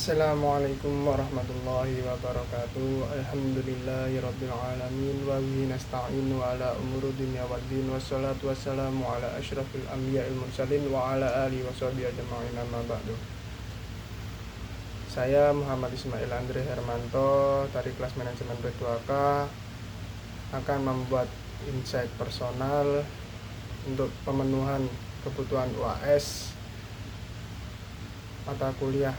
Assalamualaikum warahmatullahi wabarakatuh. Alhamdulillahirabbil alamin wa bihi nasta'inu ala umuri dunya waddin wassalatu wassalamu ala asyrafil anbiya'il mursalin wa ala alihi washabihi ajma'in amma ba'du. Saya Muhammad Ismail Andre Hermanto dari kelas manajemen P2K akan membuat insight personal untuk pemenuhan kebutuhan UAS mata kuliah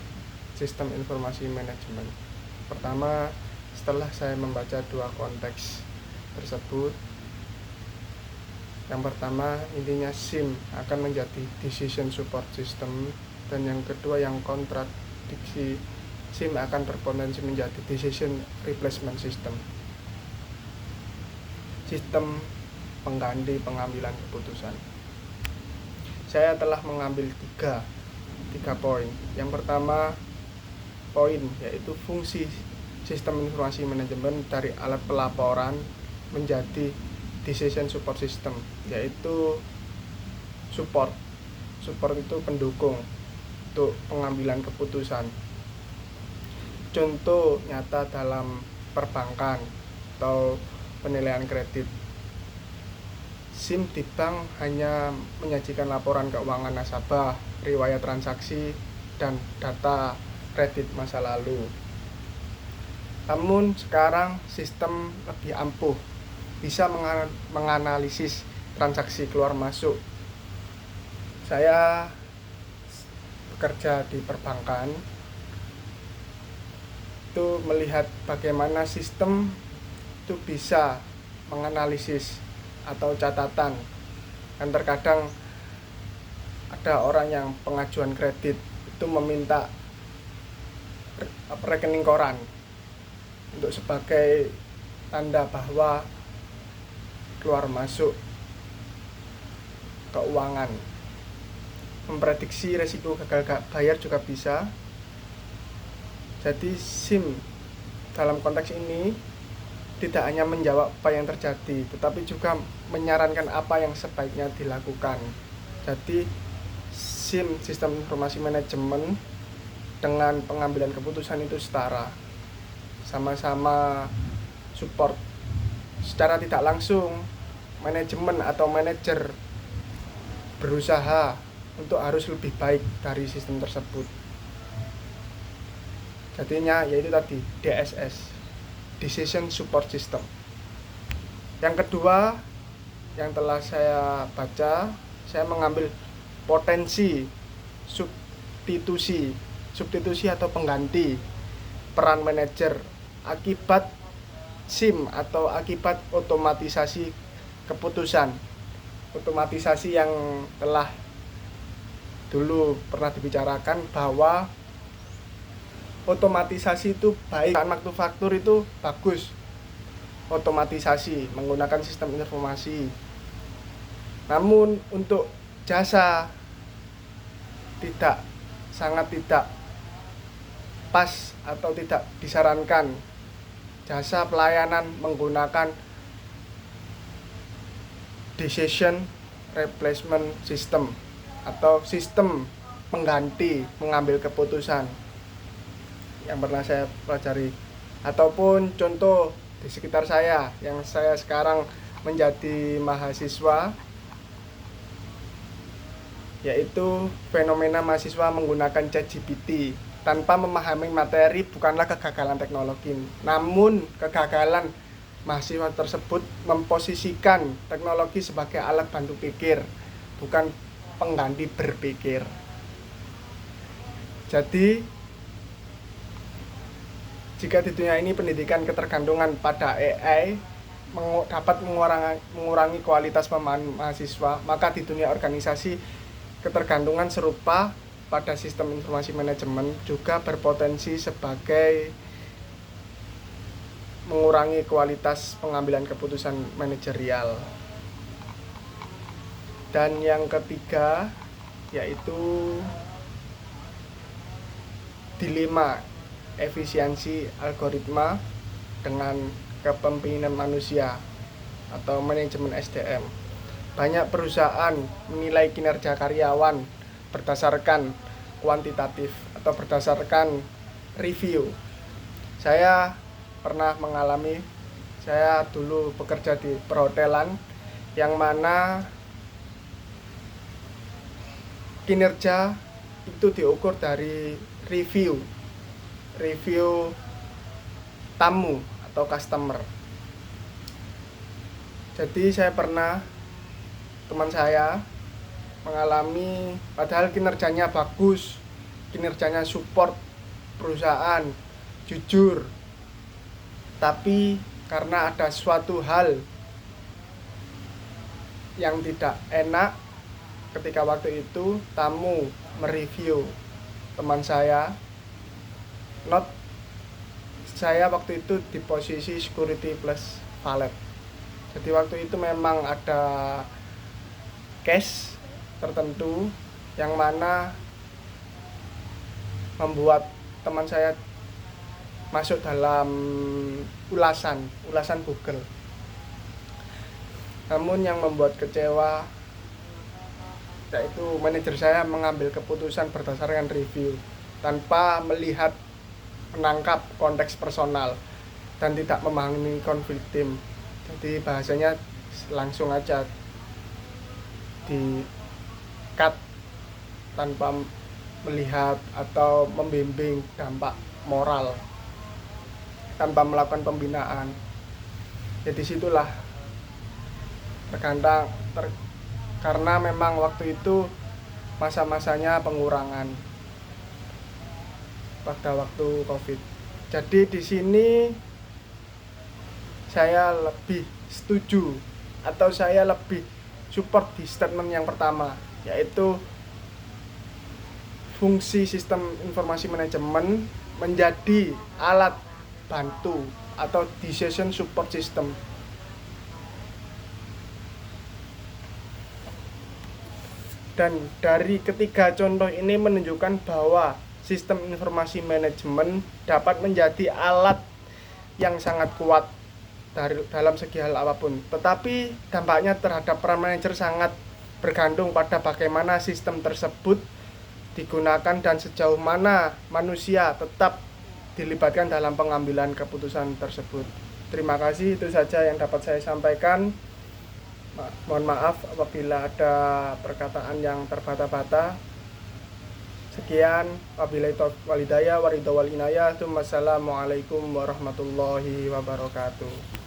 Sistem Informasi Manajemen. Pertama, setelah saya membaca dua konteks tersebut, yang pertama intinya SIM akan menjadi Decision Support System, dan yang kedua yang kontradiksi, SIM akan berpotensi menjadi Decision Replacement System, sistem pengganti pengambilan keputusan. Saya telah mengambil tiga poin. Yang pertama poin yaitu fungsi sistem informasi manajemen dari alat pelaporan menjadi decision support system, yaitu support itu pendukung untuk pengambilan keputusan. Contoh nyata dalam perbankan atau penilaian kredit, SIM di bank hanya menyajikan laporan keuangan nasabah, riwayat transaksi, dan data kredit masa lalu. Namun sekarang sistem lebih ampuh, bisa menganalisis transaksi keluar masuk. Saya bekerja di perbankan, itu melihat bagaimana sistem itu bisa menganalisis atau catatan. Dan terkadang ada orang yang pengajuan kredit itu meminta rekening koran untuk sebagai tanda bahwa keluar masuk keuangan. Memprediksi resiko gagal bayar juga bisa. Jadi SIM dalam konteks ini tidak hanya menjawab apa yang terjadi, tetapi juga menyarankan apa yang sebaiknya dilakukan. Jadi SIM, sistem informasi manajemen, dengan pengambilan keputusan itu setara, sama-sama support. Secara tidak langsung manajemen atau manajer berusaha untuk harus lebih baik dari sistem tersebut. Jadinya yaitu tadi DSS, Decision Support System. Yang kedua yang telah saya baca, saya mengambil potensi substitusi atau pengganti peran manajer akibat SIM atau akibat otomatisasi keputusan. Otomatisasi yang telah dulu pernah dibicarakan bahwa otomatisasi itu baik, manufaktur itu bagus. Otomatisasi menggunakan sistem informasi. Namun untuk jasa sangat tidak pas atau tidak disarankan jasa pelayanan menggunakan decision replacement system atau sistem pengganti mengambil keputusan yang pernah saya pelajari, ataupun contoh di sekitar saya yang saya sekarang menjadi mahasiswa, yaitu fenomena mahasiswa menggunakan ChatGPT tanpa memahami materi. Bukanlah kegagalan teknologi, namun kegagalan mahasiswa tersebut memposisikan teknologi sebagai alat bantu pikir, bukan pengganti berpikir. Jadi jika di dunia ini pendidikan ketergantungan pada AI dapat mengurangi kualitas pemahaman mahasiswa, maka di dunia organisasi ketergantungan serupa pada sistem informasi manajemen juga berpotensi sebagai mengurangi kualitas pengambilan keputusan manajerial. Dan yang ketiga yaitu dilema efisiensi algoritma dengan kepemimpinan manusia atau manajemen SDM. Banyak perusahaan menilai kinerja karyawan berdasarkan kuantitatif atau berdasarkan review. Saya pernah mengalami, saya dulu bekerja di perhotelan yang mana kinerja itu diukur dari review tamu atau customer. Jadi saya pernah, teman saya mengalami, padahal kinerjanya bagus, kinerjanya support perusahaan, jujur, tapi karena ada suatu hal yang tidak enak ketika waktu itu tamu mereview teman saya. Saya waktu itu di posisi security plus valet. Jadi waktu itu memang ada case tertentu yang mana membuat teman saya masuk dalam ulasan Google. Namun yang membuat kecewa yaitu manajer saya mengambil keputusan berdasarkan review tanpa menangkap konteks personal dan tidak memahami konflik tim. Jadi bahasanya langsung aja di cut tanpa melihat atau membimbing dampak moral, tanpa melakukan pembinaan. Jadi situlah terkadang karena memang waktu itu masa-masanya pengurangan pada waktu Covid. Jadi di sini saya lebih setuju atau saya lebih support di statement yang pertama, yaitu fungsi sistem informasi manajemen menjadi alat bantu atau decision support system. Dan dari ketiga contoh ini menunjukkan bahwa sistem informasi manajemen dapat menjadi alat yang sangat kuat dalam segi hal apapun. Tetapi dampaknya terhadap peran manajer sangat bergantung pada bagaimana sistem tersebut digunakan dan sejauh mana manusia tetap dilibatkan dalam pengambilan keputusan tersebut. Terima kasih, itu saja yang dapat saya sampaikan. Mohon maaf apabila ada perkataan yang terbata-bata. Sekian, wabillahi taufiq wal hidayah, waridho wal inayah. Wassalamualaikum warahmatullahi wabarakatuh.